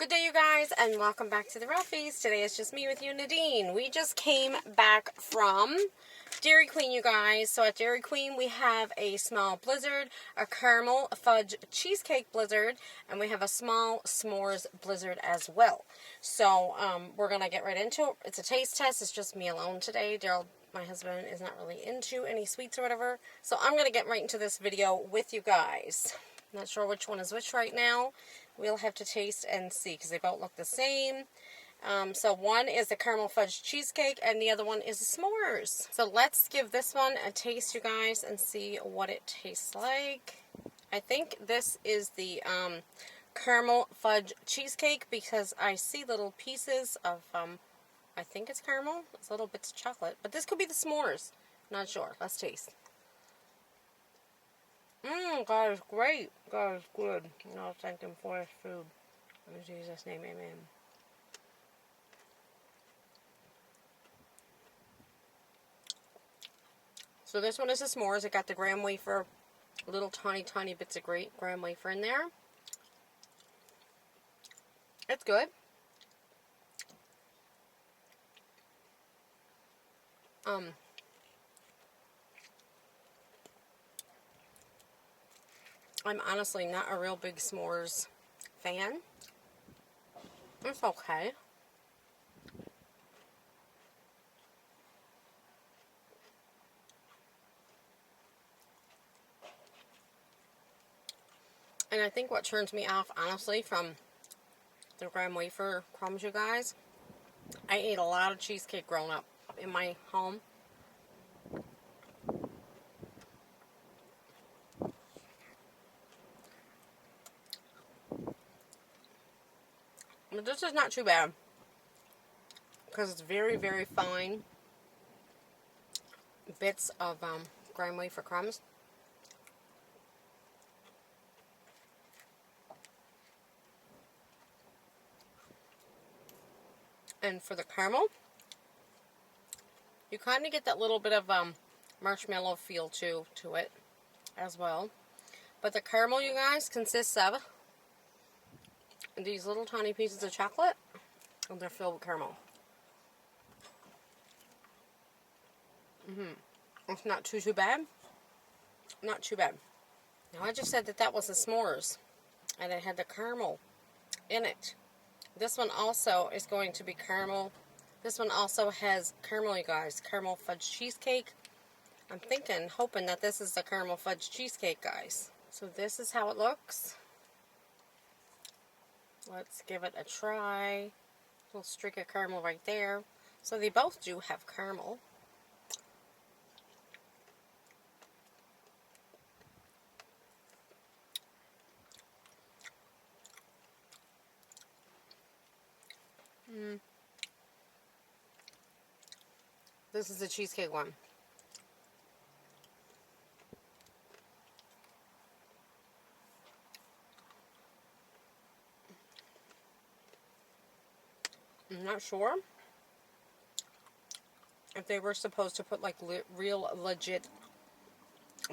Good day, you guys, and welcome back to the Ralphies. Today is just me with you, Nadine. We just came back from Dairy Queen, you guys. So at Dairy Queen, we have a small Blizzard, a caramel fudge cheesecake Blizzard, and we have a small s'mores Blizzard as well. So we're going to get right into it. It's a taste test. It's just me alone today. Daryl, my husband, is not really into any sweets or whatever. So I'm going to get right into this video with you guys. Not sure which one is which right now. We'll have to taste and see because they both look the same. So one is the caramel fudge cheesecake and the other one is the s'mores. So let's give this one a taste, you guys, and see what it tastes like. I think this is the caramel fudge cheesecake because I see little pieces of, I think it's caramel. It's little bits of chocolate. But this could be the s'mores. Not sure. Let's taste. God is great. God is good. I'll thank Him for His food. In Jesus' name, amen. So this one is a s'mores. It got the graham wafer, little tiny bits of graham wafer in there. It's good. I'm honestly not a real big s'mores fan. It's okay. And I think what turns me off, honestly, from the graham wafer crumbs, you guys, I ate a lot of cheesecake growing up in my home. But this is not too bad because it's very fine bits of graham wafer crumbs. And for the caramel, you kind of get that little bit of marshmallow feel to it as well. But the caramel, you guys, consists of these little tiny pieces of chocolate, and they're filled with caramel. It's not too bad. Not too bad. Now, I just said that was the s'mores, and it had the caramel in it. This one also is going to be caramel. This one also has caramel, you guys. Caramel fudge cheesecake. I'm hoping that this is the caramel fudge cheesecake, guys. So this is how it looks. Let's give it a try. A little streak of caramel right there. So they both do have caramel. This is the cheesecake one. I'm not sure if they were supposed to put like real legit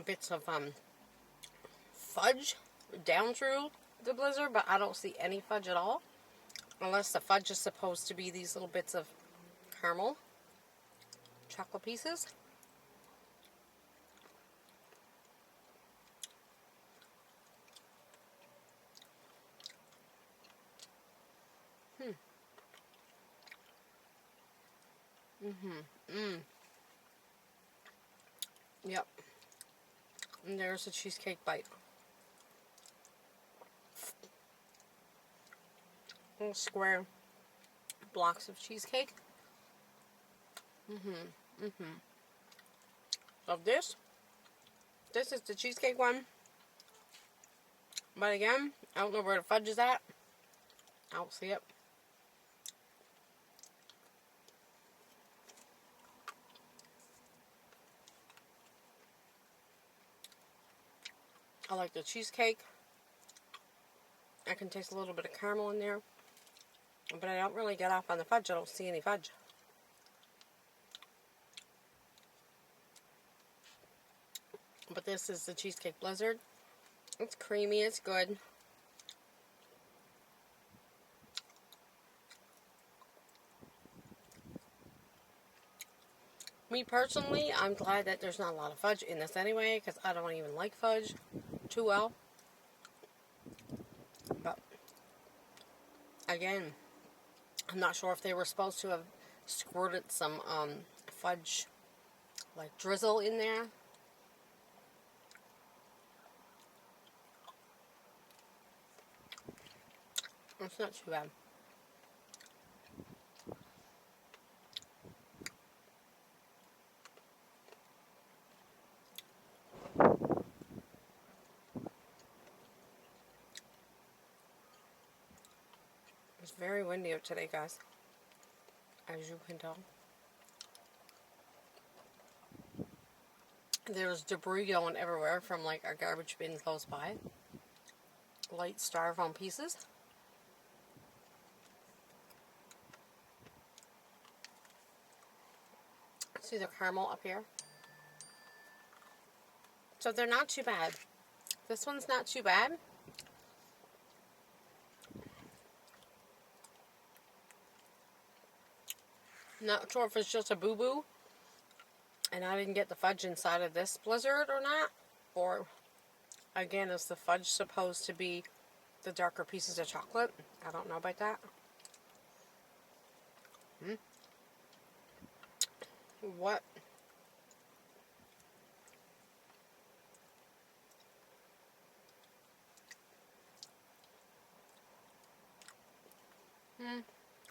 bits of fudge down through the Blizzard, but I don't see any fudge at all. Unless the fudge is supposed to be these little bits of caramel chocolate pieces. Yep. And there's a cheesecake bite. Little square blocks of cheesecake. So this is the cheesecake one. But again, I don't know where the fudge is at. I don't see it. I like the cheesecake. I can taste a little bit of caramel in there. But I don't really get off on the fudge. I don't see any fudge. But this is the Cheesecake Blizzard. It's creamy. It's good. Me personally, I'm glad that there's not a lot of fudge in this anyway, because I don't even like fudge too well. But again, I'm not sure if they were supposed to have squirted some fudge, like drizzle in there. It's not too bad. It's very windy out today, guys, as you can tell. There's debris going everywhere from like our garbage bin close by. Light styrofoam pieces. See the caramel up here? So they're not too bad. This one's not too bad. Not sure if it's just a boo-boo and I didn't get the fudge inside of this Blizzard or not. Or, again, is the fudge supposed to be the darker pieces of chocolate? I don't know about that. What?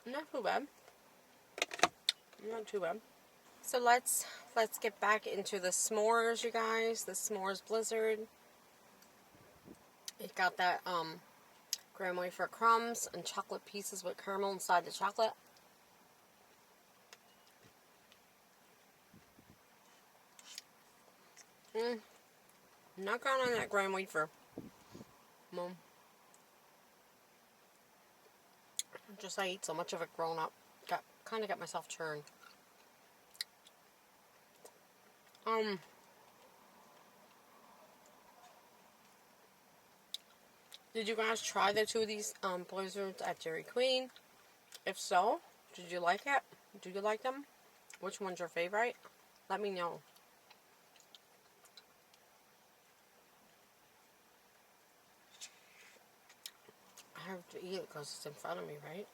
Not too bad. Not too bad. So let's get back into the s'mores, you guys. The Smores Blizzard. It got that graham wafer crumbs and chocolate pieces with caramel inside the chocolate. Not gone on that graham wafer. Mom. Just I ate so much of it growing up. Kind of got myself churned. Did you guys try the two of these Blizzards at Dairy Queen? If so, did you like it? Do you like them? Which one's your favorite? Let me know. I have to eat it because it's in front of me, right?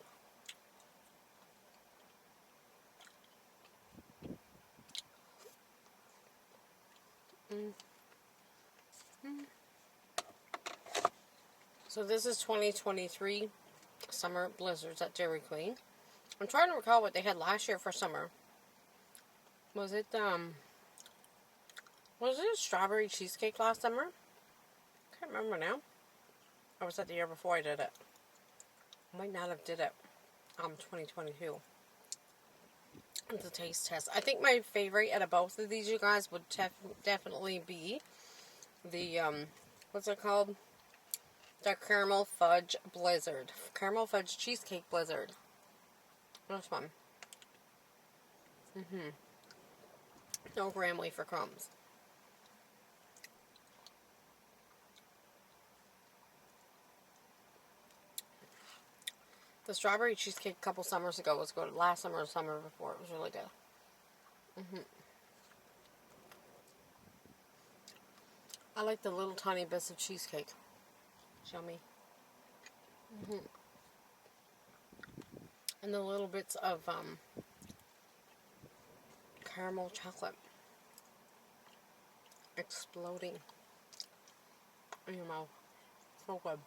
So this is 2023 Summer Blizzards at Dairy Queen. I'm trying to recall what they had last year for summer. Was it a strawberry cheesecake last summer? Can't remember now. Or was that the year before I did it? I might not have did it 2022. It's a taste test. I think my favorite out of both of these, you guys, would definitely be the what's it called? The Caramel Fudge Blizzard. Caramel Fudge Cheesecake Blizzard. This one. No graham wafer crumbs. The strawberry cheesecake a couple summers ago was good. Last summer or summer before. It was really good. I like the little tiny bits of cheesecake. Yummy. And the little bits of caramel chocolate exploding in your mouth. So good.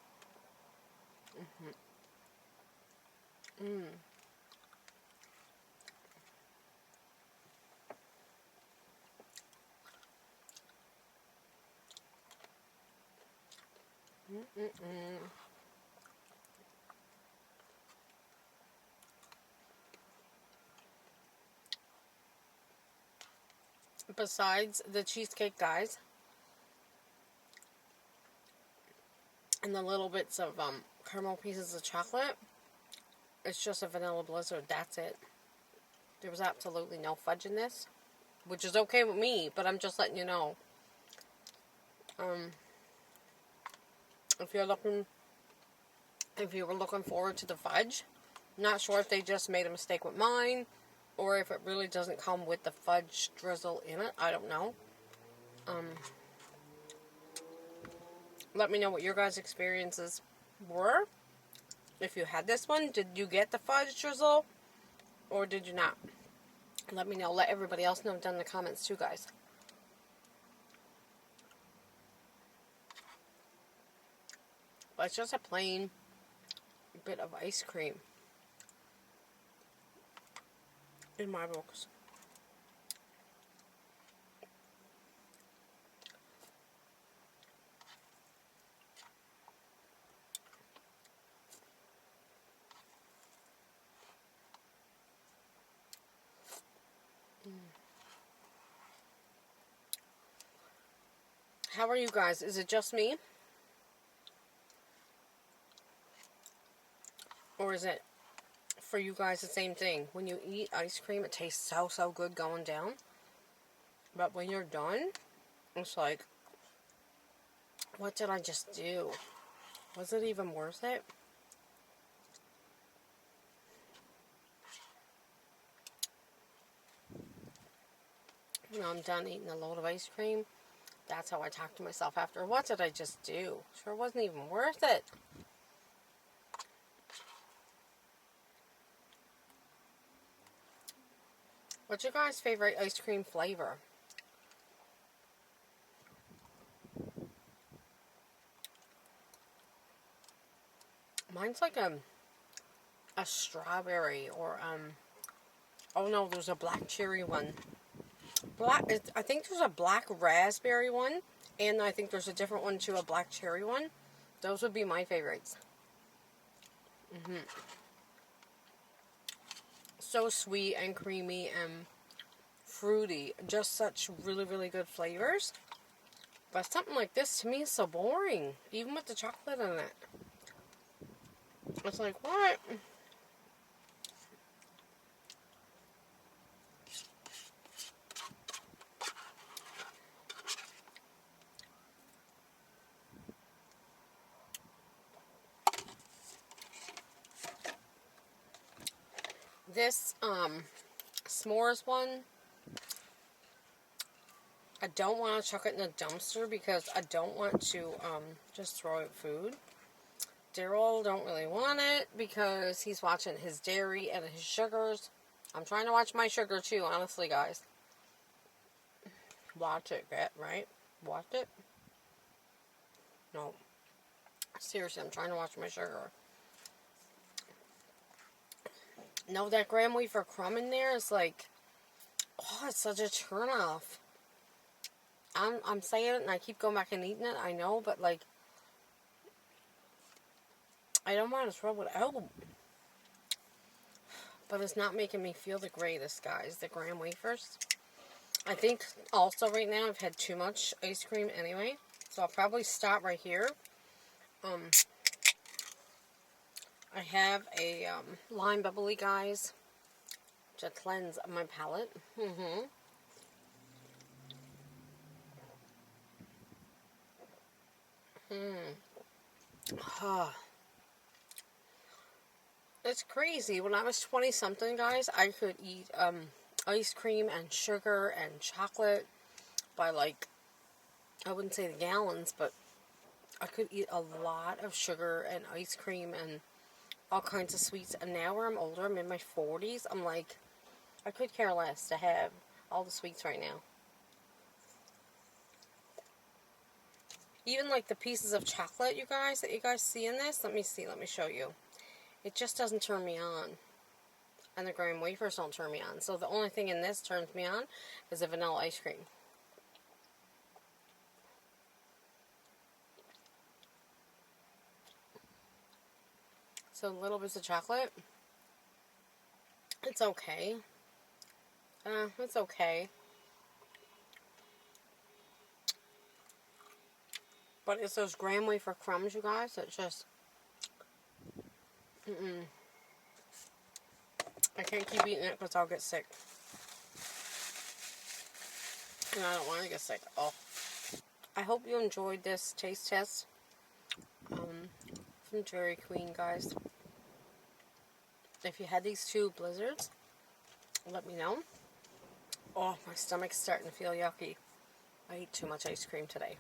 Besides the cheesecake, guys, and the little bits of caramel pieces of chocolate, it's just a vanilla Blizzard. That's it. There was absolutely no fudge in this, which is okay with me, but I'm just letting you know. If you were looking forward to the fudge, not sure if they just made a mistake with mine, Or if it really doesn't come with the fudge drizzle in it. I don't know. Let me know what your guys' experiences were. If you had this one, did you get the fudge drizzle? Or did you not? Let me know. Let everybody else know down in the comments too, guys. But it's just a plain bit of ice cream in my books. How are you guys? Is it just me? Or is it for you guys the same thing? When you eat ice cream, it tastes so good going down. But when you're done, it's like, what did I just do? Was it even worth it? When I'm done eating a load of ice cream, that's how I talk to myself after. What did I just do? Sure wasn't even worth it. What's your guys' favorite ice cream flavor? Mine's like a strawberry or oh no, there's a black cherry one. I think there's a black raspberry one, and I think there's a different one too, a black cherry one. Those would be my favorites. So sweet and creamy and fruity. Just such really good flavors. But something like this to me is so boring, even with the chocolate in it. It's like, what? This s'mores one, I don't want to chuck it in the dumpster because I don't want to just throw out food. Daryl don't really want it because he's watching his dairy and his sugars. I'm trying to watch my sugar too, honestly, guys. Watch it, right? Watch it? No. Seriously, I'm trying to watch my sugar. No, that graham wafer crumb in there is like, oh, it's such a turnoff. I'm saying it and I keep going back and eating it, I know, but like, I don't want to throw it out. But it's not making me feel the greatest, guys, the graham wafers. I think also right now I've had too much ice cream anyway, so I'll probably stop right here. I have a lime bubbly, guys, to cleanse my palate. It's crazy. When I was 20-something, guys, I could eat ice cream and sugar and chocolate by, like, I wouldn't say the gallons, but I could eat a lot of sugar and ice cream and all kinds of sweets. And now where I'm older, I'm in my 40s, I'm like, I could care less to have all the sweets right now. Even like the pieces of chocolate, you guys, that you guys see in this, let me show you. It just doesn't turn me on. And the graham wafers don't turn me on. So the only thing in this turns me on is the vanilla ice cream. So little bits of chocolate. It's okay. It's okay. But it's those graham wafer crumbs, you guys, that just... I can't keep eating it because I'll get sick. And I don't want to get sick. Oh. I hope you enjoyed this taste test from Dairy Queen, guys. If you had these two Blizzards, let me know. Oh, my stomach's starting to feel yucky. I ate too much ice cream today.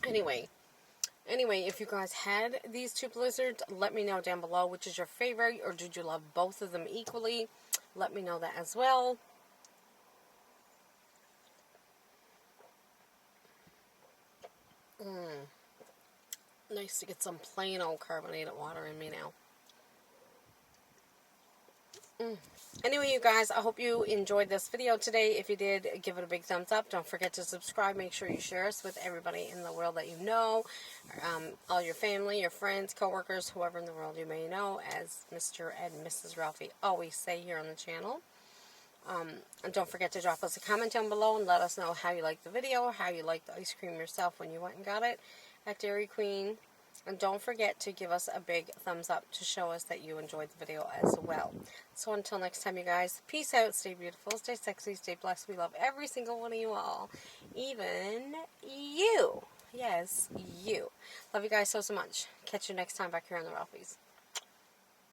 Anyway, if you guys had these two blizzards, let me know down below which is your favorite, or did you love both of them equally? Let me know that as well. Nice to get some plain old carbonated water in me now. Anyway, you guys, I hope you enjoyed this video today. If you did, give it a big thumbs up. Don't forget to subscribe. Make sure you share us with everybody in the world that you know. All your family, your friends, coworkers, whoever in the world you may know, as Mr. and Mrs. Ralphie always say here on the channel. And don't forget to drop us a comment down below and let us know how you liked the video, how you liked the ice cream yourself when you went and got it at Dairy Queen. And don't forget to give us a big thumbs up to show us that you enjoyed the video as well. So until next time, you guys, peace out, stay beautiful, stay sexy, stay blessed. We love every single one of you all. Even you. Yes, you. Love you guys so much. Catch you next time back here on the Ralphies.